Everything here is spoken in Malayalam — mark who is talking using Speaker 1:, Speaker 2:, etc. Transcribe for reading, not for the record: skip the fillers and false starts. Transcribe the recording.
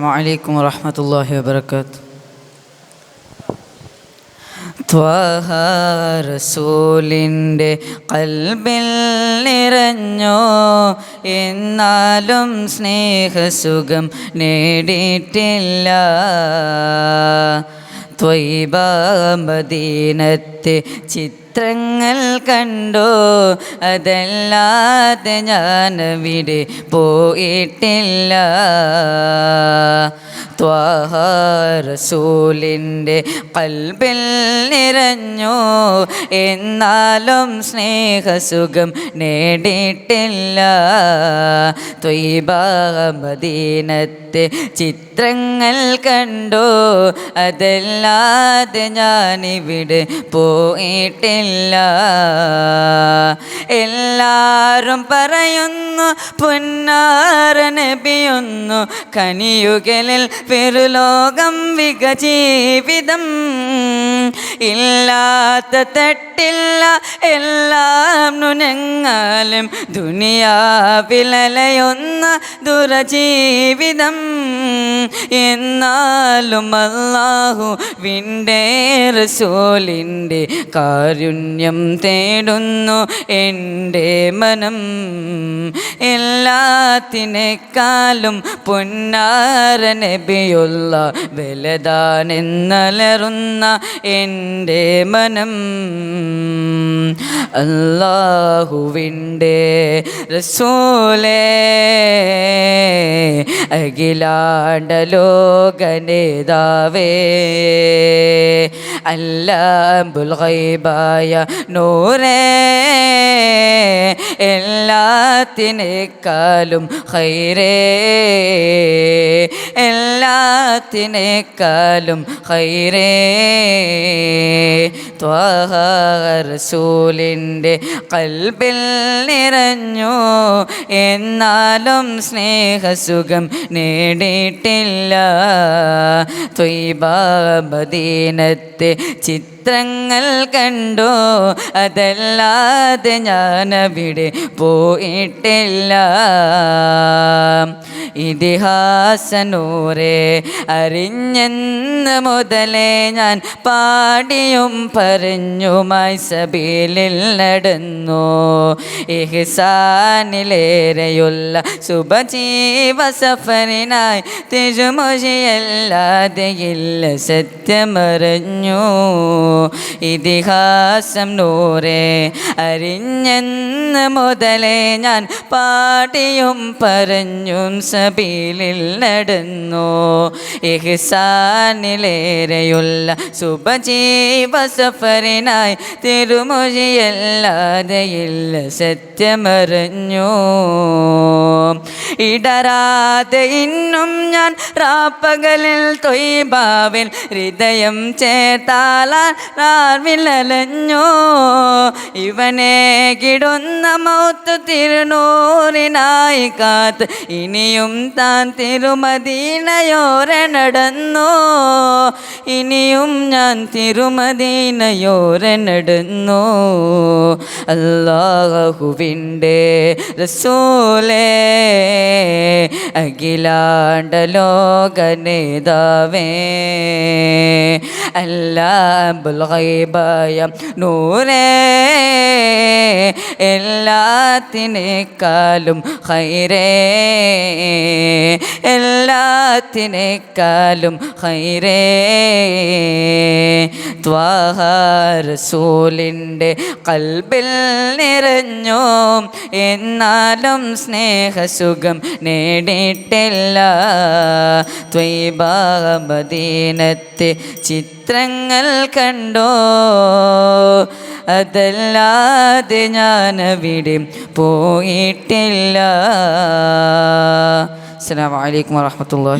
Speaker 1: അസ്സലാമു അലൈക്കും വറഹ്മത്തുള്ളാഹി വബറകാതുഹു. ത്വാഹ റസൂലിൻ്റെ ഖൽബിൽ നിറഞ്ഞോ, എന്നാലും സ്നേഹസുഖം നേടിയിട്ടില്ല. ത്വയ്ബ മദീനത്തെ ചിത്രങ്ങൾ കണ്ടോ, അതല്ലാതെ ഞാനവിടെ പോയിട്ടില്ല. ത്വാഹ റസൂലിൻ്റെ ഖൽബിൽ നിറഞ്ഞു, എന്നാലും സ്നേഹസുഖം നേടിയിട്ടില്ല. ത്വയ്ബ മദീനത്തെ ചിത്രങ്ങൾ കണ്ടു, അതല്ലാതെ ഞാനിവിടെ പോയിട്ടില്ല. എല്ലാരും പറയുന്നു പൊന്നാര നബിയൊന്നു കനിയുകലിൽ പെരുലോകം വികജീവിതം. ഇല്ലാത്ത തട്ടില്ല എല്ലാം നുനങ്ങാലും ദുനിയാവിലലയൊന്ന ദുരജീവിതം. എന്നാലും അല്ലാഹുവിൻ്റെ റസൂലിൻ്റെ കാരുണ്യം തേടുന്നു എൻ്റെ മനം. എല്ലാത്തിനേക്കാളും പൊന്നാര നബിയുള്ള വലുതാണെന്നലറുന്ന എൻ്റെ മനം. അല്ലാഹുവിൻ്റെ റസൂലേ, അഖിലാണ്ട ലോകനേതാവേ, അല്ലാഹുൽ ഗൈബായ നൂറേ, എല്ലാത്തിനേക്കാളും ഖൈറേ, എല്ലാത്തിനേക്കാളും ഖൈറേ. ത്വാഹ റസൂലിൻ്റെ ഖൽബിൽ നിറഞ്ഞു, എന്നാലും സ്നേഹസുഖം നേടിയിട്ടില്ല. ത്വയ്ബ മദീനത്തെ ചിത്രങ്ങൾ കണ്ടു, അതല്ലാതെ ഞാനവിടെ പോയിട്ടില്ല. ഇതിഹാസനൂറെ അറിഞ്ഞെന്ന് മുതലേ ഞാൻ പാടിയും പറഞ്ഞുമായി സബീലിൽ നടന്നു. ഇഹ്സാനിലേറെയുള്ള ശുഭജീവ സഫറിനായി തിരുമൊഴിയല്ലാതെയില്ല സത്യമറിഞ്ഞു. ഇതിഹാസം നൂറെ അറിഞ്ഞെന്ന് മുതലേ ഞാൻ പാടിയും പറഞ്ഞും സബീലിൽ നടന്നു. ഇഹ്സാനിലേറെയുള്ള ശുഭജീവ സഫറിനായി തിരുമൊഴിയല്ലാതെയില്ല സത്യമറിഞ്ഞു. ഇടരാതെ ഇന്നും ഞാൻ റാപ്പകലിൽ ത്വയ്ബാവിൽ ഹൃദയം ചേർത്താലാർവിലലഞ്ഞു. ഇവനെ കിടുന്ന മൗത്ത് തിരുനൂറിനായി കാത്ത് ഇനിയും താൻ തിരുമദീനയോരെ നടന്നു. ഇനിയും ഞാൻ തിരുമദീനയോരെ നടന്നു. അല്ലാഹുവിൻ്റെ റസൂലേ, അഖിലാണ്ട ലോകനേതാവേ, അല്ലാഹുൽ ഗൈബായ നൂറേ, എല്ലാത്തിനേക്കാളും ഖൈറേ, എല്ലാത്തിനേക്കാളും ഖൈറേ. ത്വാഹ റസൂലിൻ്റെ ഖൽബിൽ നിറഞ്ഞു, എന്നാലും സ്നേഹസുഖം നേടിയിട്ടില്ല. ത്വയ്ബ മദീനത്തെ ചിത്രങ്ങൾ കണ്ടോ, അതല്ലാതെ ഞാനവിടെ പോയിട്ടില്ല. അസ്സലാമു അലൈക്കും വറഹ്മത്തുള്ളാഹി.